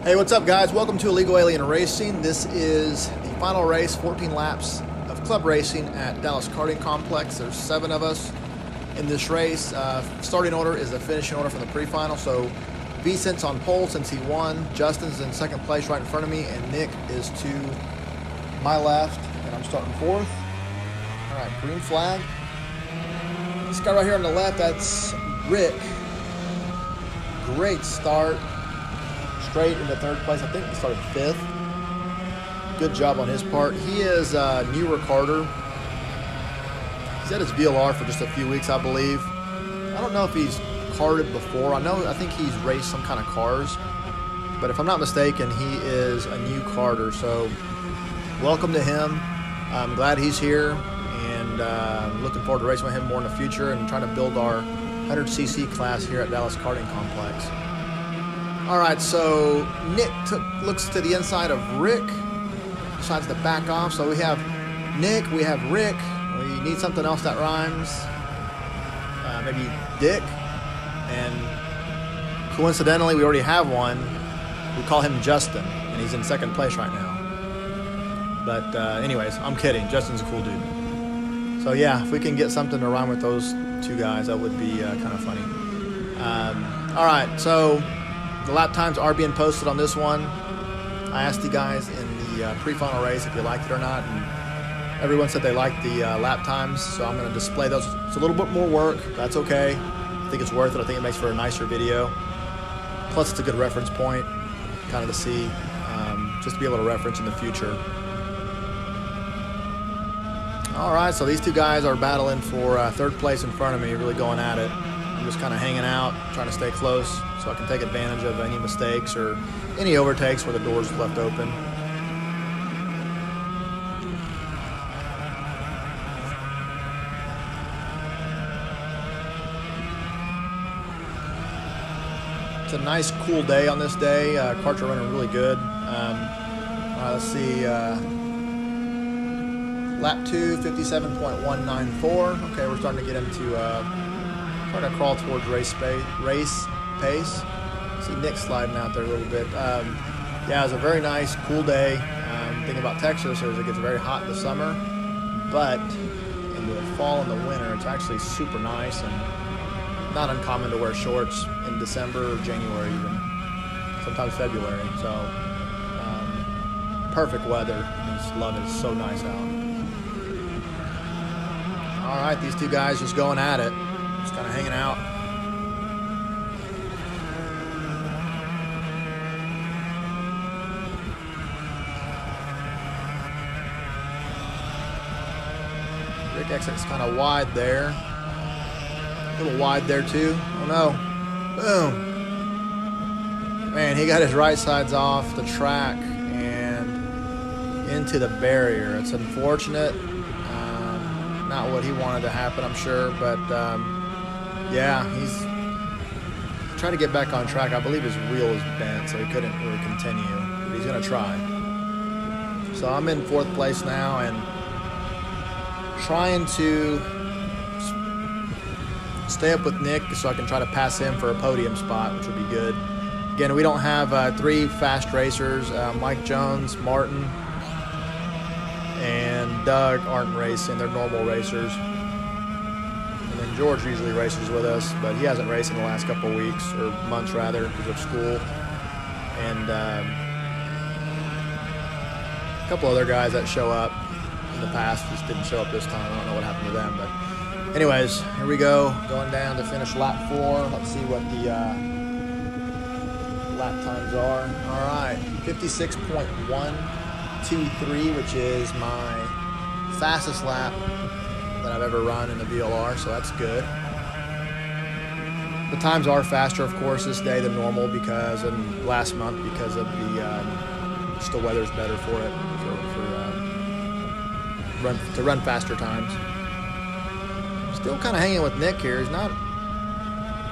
Hey, what's up, guys? Welcome to Illegal Alien Racing. This is the final race, 14 laps of club racing at Dallas Karting Complex. There's 7 of us in this race. Starting order is the finishing order from the pre-final. So Vicent's on pole since he won. Justin's in second place right in front of me, and Nick is to my left, and I'm starting 4th. All right, green flag. This guy right here on the left, that's Rick. Great start. Straight into 3rd place. I think he started 5th. Good job on his part. He is a newer karter. He's had his VLR for just a few weeks, I believe. I don't know if he's karted before. I think he's raced some kind of cars. But if I'm not mistaken, he is a new karter. So welcome to him. I'm glad he's here. And I'm looking forward to racing with him more in the future and trying to build our 100cc class here at Dallas Karting Complex. All right, so Nick looks to the inside of Rick, decides to back off. So we have Nick, we have Rick. We need something else that rhymes. Maybe Dick. And coincidentally, we already have one. We call him Justin, and he's in 2nd place right now. But anyways, I'm kidding. Justin's a cool dude. So yeah, if we can get something to rhyme with those 2 guys, that would be kind of funny. All right, so the lap times are being posted on this one. I asked you guys in the pre-final race if you liked it or not, and everyone said they liked the lap times, so I'm going to display those. It's a little bit more work. That's okay. I think it's worth it. I think it makes for a nicer video. Plus, it's a good reference point, kind of to see, just to be able to reference in the future. All right, so these 2 guys are battling for 3rd place in front of me, really going at it. I'm just kind of hanging out, trying to stay close so I can take advantage of any mistakes or any overtakes where the door's left open. It's a nice, cool day on this day. Karts are running really good. All right, let's see. Lap 2, 57.194. Okay, we're starting to get into trying to crawl towards race pace. See Nick sliding out there a little bit. Yeah, it was a very nice, cool day. Thing about Texas is it gets very hot in the summer, but in the fall and the winter, it's actually super nice and not uncommon to wear shorts in December or January even, sometimes February. So perfect weather. I just love it. It's so nice out. All right, these 2 guys just going at it. Just kind of hanging out. Rick exits kind of wide there. A little wide there too. Oh no. Boom. Man, he got his right sides off the track and into the barrier. It's unfortunate. Not what he wanted to happen, I'm sure, but yeah, he's trying to get back on track. I believe his wheel is bent, so he couldn't really continue, but he's going to try. So I'm in 4th place now and trying to stay up with Nick so I can try to pass him for a podium spot, which would be good. Again, we don't have 3 fast racers. Mike Jones, Martin, and Doug aren't racing. They're normal racers. And then George usually races with us, but he hasn't raced in the last couple of weeks, or months rather, because of school. And a couple other guys that show up in the past just didn't show up this time. I don't know what happened to them, but anyways, here we go, going down to finish lap 4. Let's see what the lap times are. All right, 56.123, which is my fastest lap that I've ever run in the VLR, so that's good. The times are faster, of course, this day than normal because, and last month, because of the just the weather's better for it, to run faster times. Still kind of hanging with Nick here. He's not,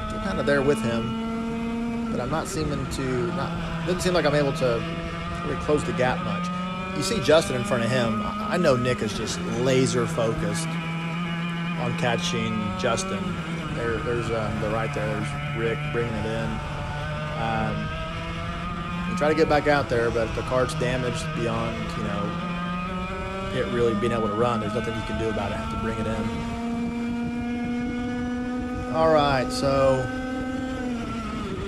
still kind of there with him, but I'm not seeming to, doesn't seem like I'm able to really close the gap much. You see Justin in front of him. I know Nick is just laser focused on catching Justin. There's the right there. There's Rick bringing it in. You try to get back out there, but if the kart's damaged beyond, you know, it really being able to run, there's nothing you can do about it. Have to bring it in. All right, so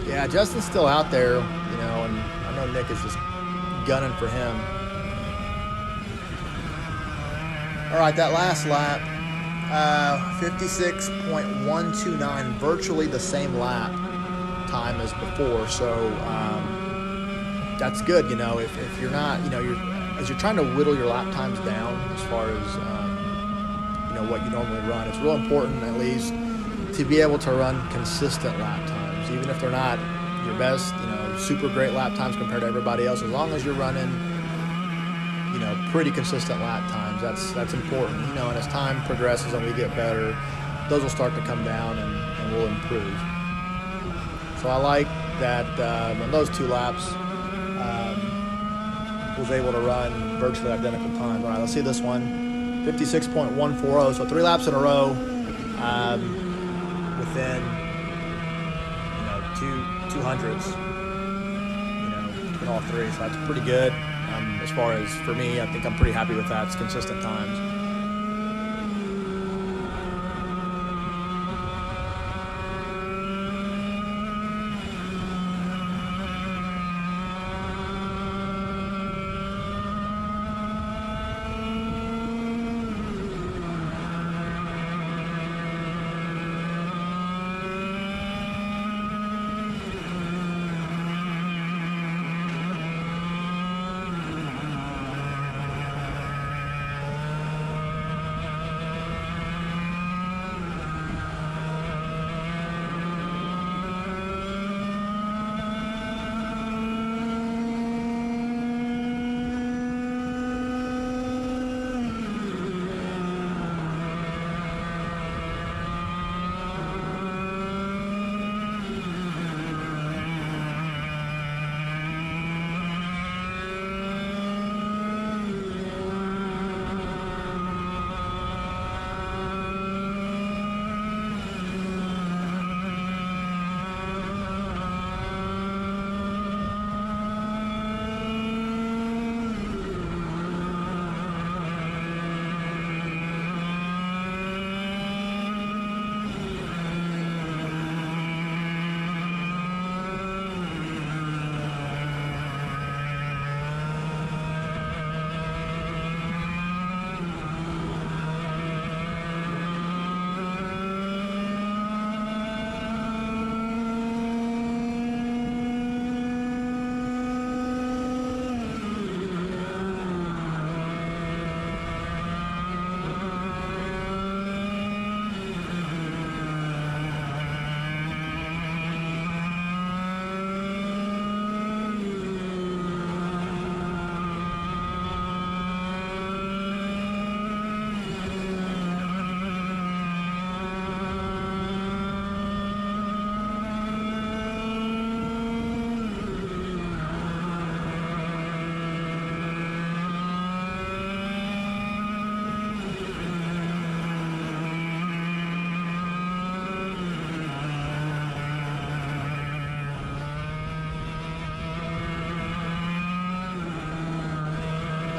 yeah, Justin's still out there, you know, and I know Nick is just gunning for him. All right, that last lap, 56.129, virtually the same lap time as before. So that's good, you know. If you're not, you know, as you're trying to whittle your lap times down as far as you know, what you normally run, it's real important at least to be able to run consistent lap times, even if they're not your best, you know, super great lap times compared to everybody else. As long as you're running, you know, pretty consistent lap times, that's important, you know. And as time progresses and we get better, those will start to come down and will improve. So I like that on those 2 laps, was able to run virtually identical times. All right, let's see this one, 56.140. So 3 laps in a row, within, you know, 200s, you know, between all 3. So that's pretty good. As far as for me, I think I'm pretty happy with that. It's consistent times.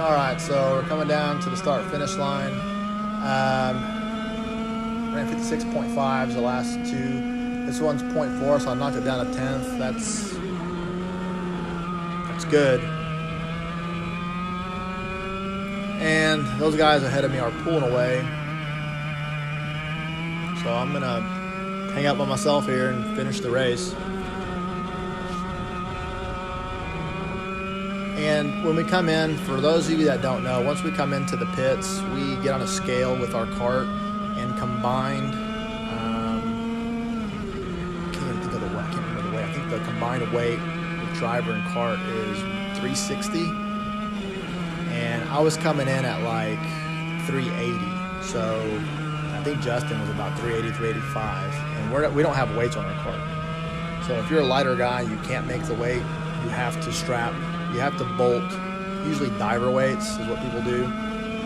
All right, so we're coming down to the start-finish line. Ran 56.5s the last 2. This one's 0.4, so I knocked it down a 10th. That's good. And those guys ahead of me are pulling away. So I'm going to hang out by myself here and finish the race. And when we come in, for those of you that don't know, once we come into the pits, we get on a scale with our kart, and combined, I can't remember the weight. I think the combined weight with driver and kart is 360. And I was coming in at like 380. So I think Justin was about 380, 385. And we don't have weights on our kart. So if you're a lighter guy, you can't make the weight, you have to strap. You have to bolt, usually diver weights is what people do,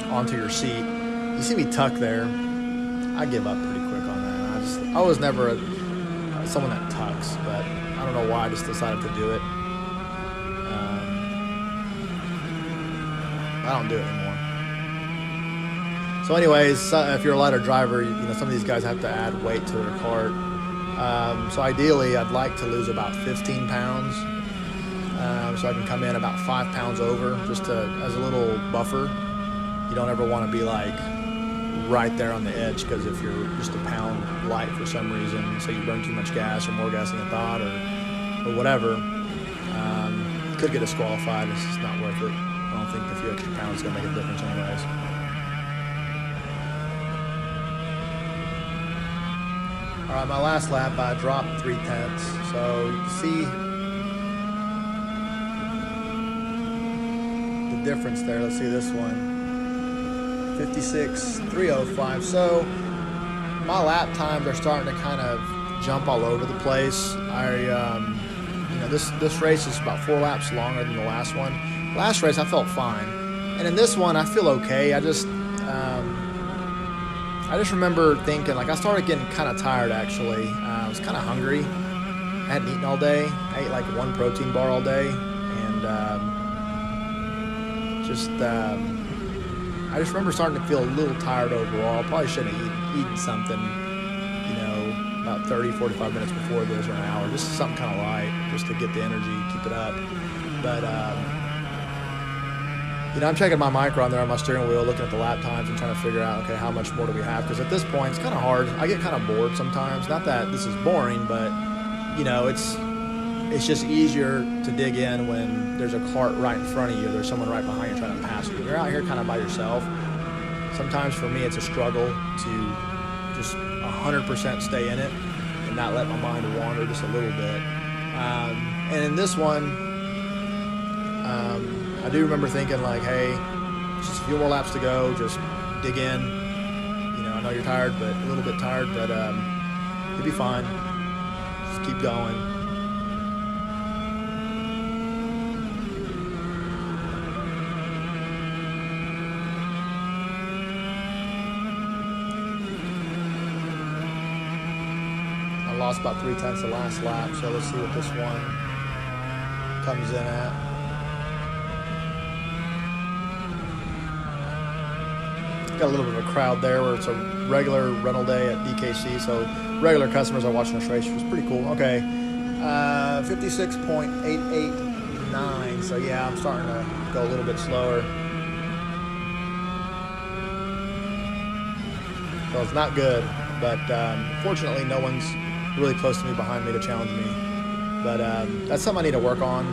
onto your seat. You see me tuck there, I give up pretty quick on that. I was never someone that tucks, but I don't know why I just decided to do it. I don't do it anymore. So anyways, if you're a lighter driver, you know, some of these guys have to add weight to their kart. So ideally, I'd like to lose about 15 pounds. So I can come in about 5 pounds over, just as a little buffer. You don't ever want to be like right there on the edge, because if you're just a pound light for some reason, say you burn too much gas or more gas than you thought, or whatever, you could get disqualified. It's just not worth it. I don't think a few extra pounds is going to make a difference anyways. All right, my last lap, I dropped 3/10, so you can see the difference there. Let's see this one. 56.305. So my lap times are starting to kind of jump all over the place. You know, this race is about 4 laps longer than the last one. Last race I felt fine, and in this one I feel okay. I just remember thinking, like, I started getting kind of tired actually. I was kind of hungry. I hadn't eaten all day. I ate like 1 protein bar all day, and I just remember starting to feel a little tired overall. Probably should have eaten something, you know, about 30-45 minutes before this, or an hour. Just something kind of light, just to get the energy, keep it up. But, you know, I'm checking my micro on there on my steering wheel, looking at the lap times and trying to figure out, okay, how much more do we have? Because at this point, it's kind of hard. I get kind of bored sometimes. Not that this is boring, but, you know, it's just easier to dig in when there's a cart right in front of you, there's someone right behind you trying to pass you. You're out here kind of by yourself. Sometimes for me it's a struggle to just 100% stay in it and not let my mind wander just a little bit. And in this one, I do remember thinking, like, hey, just a few more laps to go, just dig in. You know, I know you're tired, but a little bit tired, but you'll be fine. Just keep going. Lost about 3/10 the last lap, so let's see what this one comes in at. Got a little bit of a crowd there where it's a regular rental day at DKC, so regular customers are watching this race, which is pretty cool. Okay, 56.889, so yeah, I'm starting to go a little bit slower. So it's not good, but fortunately no one's really close to me behind me to challenge me, but that's something I need to work on.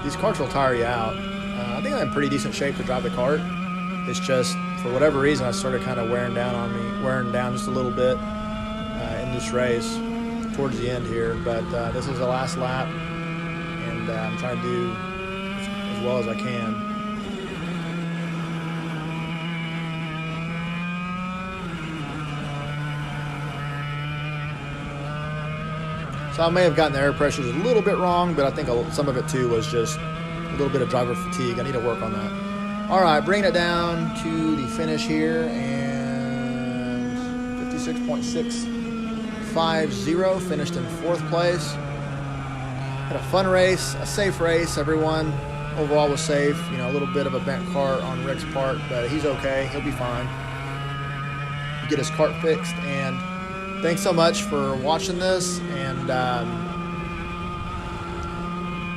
These carts will tire you out. I think I'm in pretty decent shape to drive the cart. It's just, for whatever reason, I started kind of wearing down just a little bit in this race towards the end here, but this is the last lap, and I'm trying to do as well as I can. So I may have gotten the air pressures a little bit wrong, but I think some of it too was just a little bit of driver fatigue. I need to work on that. All right, bringing it down to the finish here, and 56.650, finished in 4th place. Had a fun race, a safe race. Everyone overall was safe. You know, a little bit of a bent cart on Rick's part, but he's okay. He'll be fine. Get his cart fixed, and thanks so much for watching this, and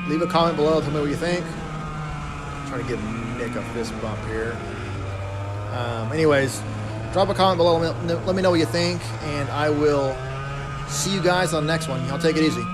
leave a comment below. Tell me what you think. I'm trying to give Nick a fist bump here. Anyways, drop a comment below. Let me know what you think, and I will see you guys on the next one. Y'all take it easy.